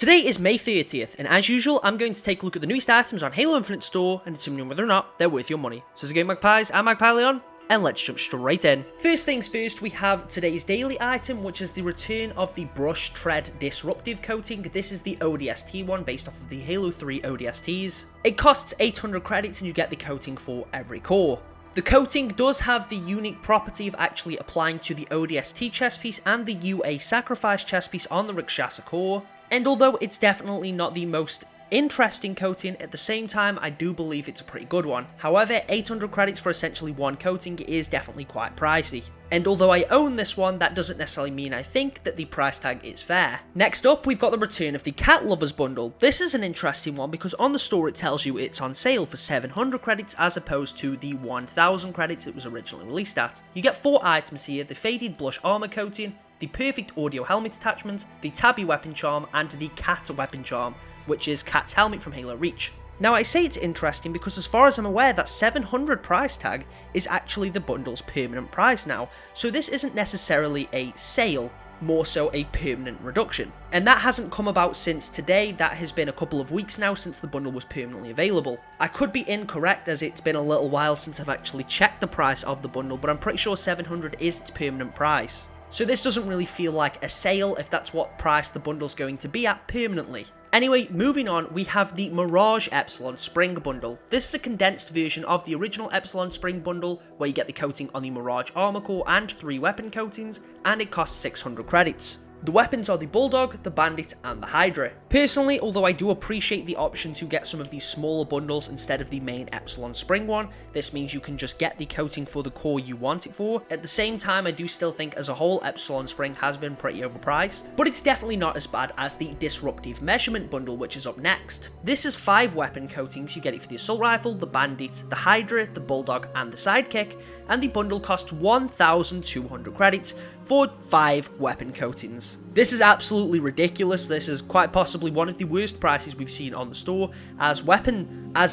Today is May 30th, and as usual, I'm going to take a look at the newest items on Halo Infinite store and determine whether or not they're worth your money. So again, Magpies, I'm Magpie Leon, and let's jump straight in. First things first, we have today's daily item, which is the return of the Brush Tread Disruptive Coating. This is the Odst one based off of the Halo 3 ODSTs. It costs 800 credits and you get the coating for every core. The coating does have the unique property of actually applying to the ODST chest piece and the UA Sacrifice chest piece on the Rakshasa core. And although it's definitely not the most interesting coating, at the same time I do believe it's a pretty good one. However, 800 credits for essentially one coating is definitely quite pricey. And although I own this one, that doesn't necessarily mean I think that the price tag is fair. Next up, we've got the return of the Cat Lovers bundle. This is an interesting one because on the store it tells you it's on sale for 700 credits as opposed to the 1000 credits it was originally released at. You get 4 items here: the Faded Blush Armor Coating, the Perfect Audio Helmet Attachment, the Tabby Weapon Charm, and the Cat Weapon Charm, which is Cat's helmet from Halo Reach. Now I say it's interesting because as far as I'm aware, that 700 price tag is actually the bundle's permanent price now, so this isn't necessarily a sale, more so a permanent reduction. And that hasn't come about since today. That has been a couple of weeks now since the bundle was permanently available. I could be incorrect as it's been a little while since I've actually checked the price of the bundle, but I'm pretty sure 700 is its permanent price. So this doesn't really feel like a sale if that's what price the bundle's going to be at permanently. Anyway, moving on, we have the Mirage Epsilon Spring Bundle. This is a condensed version of the original Epsilon Spring Bundle, where you get the coating on the Mirage Armor Core and 3 weapon coatings, and it costs 600 credits. The weapons are the Bulldog, the Bandit, and the Hydra. Personally, although I do appreciate the option to get some of these smaller bundles instead of the main Epsilon Spring one, this means you can just get the coating for the core you want it for. At the same time, I do still think as a whole Epsilon Spring has been pretty overpriced, but it's definitely not as bad as the Disruptive Measurement Bundle, which is up next. This is 5 weapon coatings. You get it for the Assault Rifle, the Bandit, the Hydra, the Bulldog, and the Sidekick, and the bundle costs 1,200 credits for 5 weapon coatings. This is absolutely ridiculous. This is quite possibly one of the worst prices we've seen on the store, as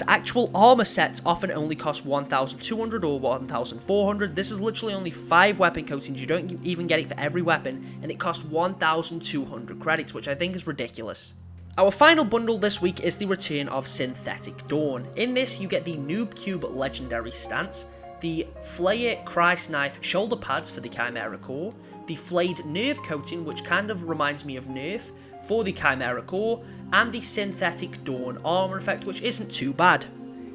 actual armor sets often only cost 1,200 or 1,400. This is literally only 5 weapon coatings. You don't even get it for every weapon, and it costs 1,200 credits, which I think is ridiculous. Our final bundle this week is the return of Synthetic Dawn. In this, you get the Noob Cube Legendary Stance, the Flayer Christ Knife shoulder pads for the Chimera core, the Flayed Nerve coating, which kind of reminds me of Nerf, for the Chimera core, and the Synthetic Dawn armor effect, which isn't too bad.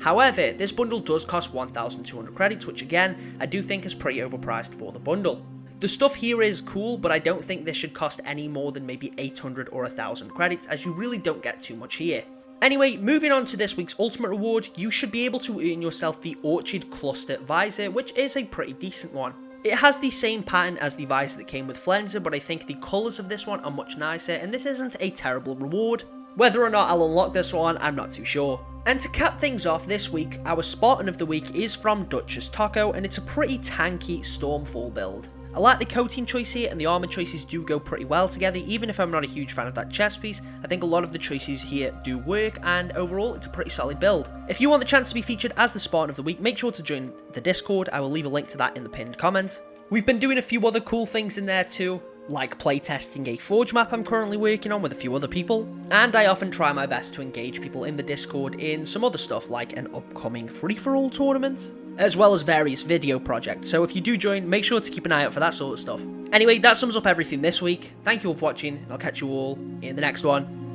However, this bundle does cost 1,200 credits, which again, I do think is pretty overpriced for the bundle. The stuff here is cool, but I don't think this should cost any more than maybe 800 or 1,000 credits, as you really don't get too much here. Anyway, moving on to this week's ultimate reward, you should be able to earn yourself the Orchid Cluster Visor, which is a pretty decent one. It has the same pattern as the visor that came with Flenser, but I think the colours of this one are much nicer, and this isn't a terrible reward. Whether or not I'll unlock this one, I'm not too sure. And to cap things off this week, our Spartan of the week is from Duchess Taco, and it's a pretty tanky Stormfall build. I like the coating choice here, and the armor choices do go pretty well together. Even if I'm not a huge fan of that chest piece, I think a lot of the choices here do work, and overall it's a pretty solid build. If you want the chance to be featured as the Spartan of the week, make sure to join the Discord. I will leave a link to that in the pinned comment. We've been doing a few other cool things in there too, like playtesting a Forge map I'm currently working on with a few other people, and I often try my best to engage people in the Discord in some other stuff like an upcoming free-for-all tournament, as well as various video projects, so if you do join, make sure to keep an eye out for that sort of stuff. Anyway, that sums up everything this week. Thank you all for watching, and I'll catch you all in the next one.